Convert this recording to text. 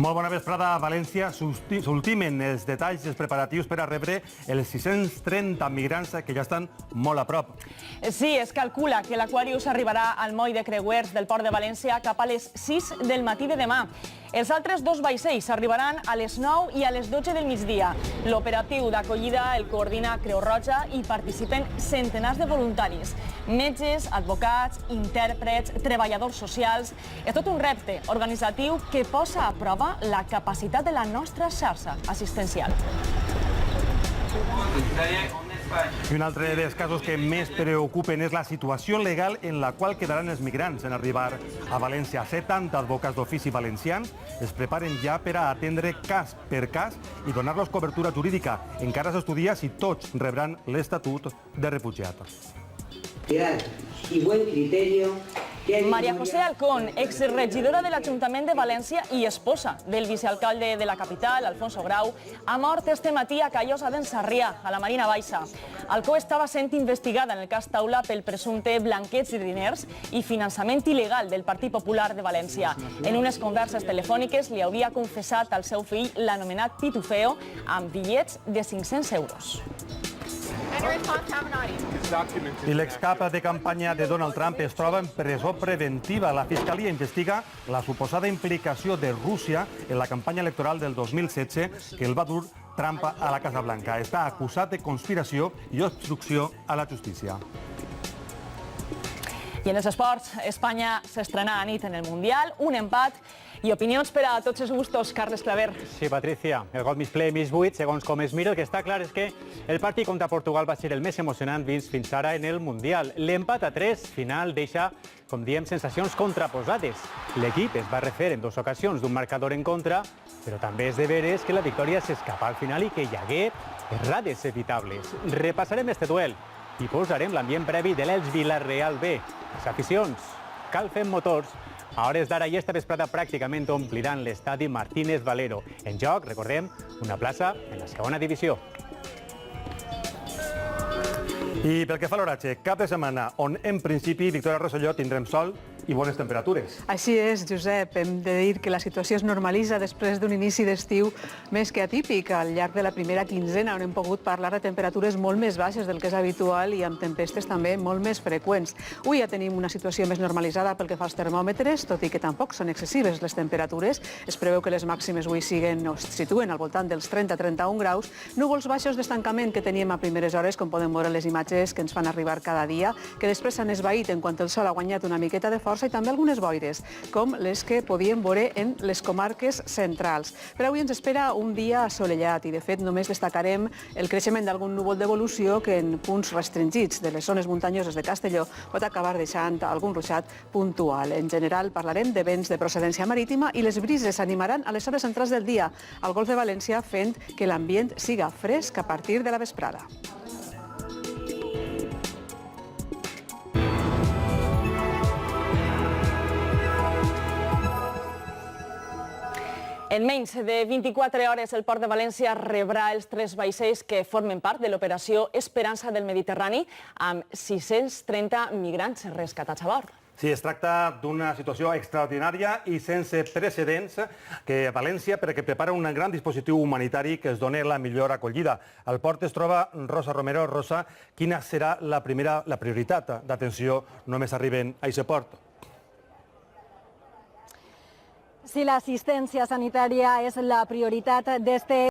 Molt bona vesprada. A València s'ultimen els detalls dels preparatius per a rebre els 630 migrants que ja estan molt a prop. Sí, es calcula que l'Aquarius arribarà al moll de creuers del Port de València cap a les 6 del matí de demà. Els altres dos vaixells arribaran a les 9 i a les 12 del migdia. L'operatiu d'acollida el coordina Creu Roja i participen centenars de voluntaris. Metges, advocats, intèrprets, treballadors socials. És tot un repte organitzatiu que posa a prova la capacitat de la nostra xarxa assistencial. I un altre dels casos que més preocupen és la situació legal en la qual quedaran els migrants en arribar a València. 70 advocats d'ofici valencians es preparen ja per a atendre cas per cas i donar-los cobertura jurídica. Encara s'estudia si tots rebran l'estatut de refugiat. Y buen criterio. María José Alcón, exregidora de l'Ajuntament de València i esposa del vicealcalde de la capital, Alfonso Grau, ha mort este matí a Callosa d'en Sarrià, a la Marina Baixa. Alcó estava sent investigada en el cas Taula pel presumpte blanqueig de diners i finançament il·legal del Partit Popular de València. En unes converses telefòniques li hauria confessat al seu fill l'anomenat Pitufeo amb bitllets de 500 euros. I l'excap de campanya de Donald Trump es troba en presó preventiva. La Fiscalia investiga la suposada implicació de Rússia en la campanya electoral del 2016 que el va dur Trump a la Casa Blanca. Està acusat de conspiració i obstrucció a la justícia. I en els esports, Espanya s'estrena a nit en el Mundial, un empat i opinions per a tots els gustos. Carles Claver. Sí, Patricia, el got mig ple i mig buit, segons com es mira, el que està clar és que el partit contra Portugal va ser el més emocionant vist fins ara en el Mundial. L'empat a 3 final deixa, com diem, sensacions contraposades. L'equip es va refer en 2 ocasions d'un marcador en contra, però també és de veres que la victòria s'escapa al final i que hi hagué errades evitables. Repassarem este duel i posarem l'ambient previ de l'Elx Vila-real B. Les aficions calfen motors. A hores d'ara i esta vesprada pràcticament ompliran l'estadi Martínez Valero. En joc, recordem, una plaça en la segona divisió. I pel que fa a l'oratge, cap de setmana on en principi, Victòria Rosselló, tindrem sol i bones temperatures. Així és, Josep. Hem de dir que la situació es normalitza després d'un inici d'estiu més que atípic. Al llarg de la primera quinzena on hem pogut parlar de temperatures molt més baixes del que és habitual i amb tempestes també molt més freqüents. Avui ja tenim una situació més normalitzada pel que fa als termòmetres, tot i que tampoc són excessives les temperatures. Es preveu que les màximes avui siguen o es situen al voltant dels 30-31 graus. Núvols baixos d'estancament que teníem a primeres hores, com podem veure les imatges que ens fan arribar cada dia, que després s'han esvaït en quant el sol ha guanyat una miqueta de força i també algunes boires, com les que podíem veure en les comarques centrals. Per avui ens espera un dia assolellat i, de fet, només destacarem el creixement d'algun núvol d'evolució que en punts restringits de les zones muntanyoses de Castelló pot acabar deixant algun ruixat puntual. En general, parlarem de vents de procedència marítima i les brises s'animaran a les hores centrals del dia al Golf de València, fent que l'ambient siga fresc a partir de la vesprada. En menys de 24 hores, el Port de València rebrà els 3 vaixells que formen part de l'operació Esperança del Mediterrani amb 630 migrants rescatats a bord. Sí, es tracta d'una situació extraordinària i sense precedents que València perquè prepara un gran dispositiu humanitari que es doni la millor acollida. Al port es troba Rosa Romero. Rosa, quina serà la prioritat d'atenció només arriben a aquest port? Sí, l'assistència sanitària és la prioritat d'este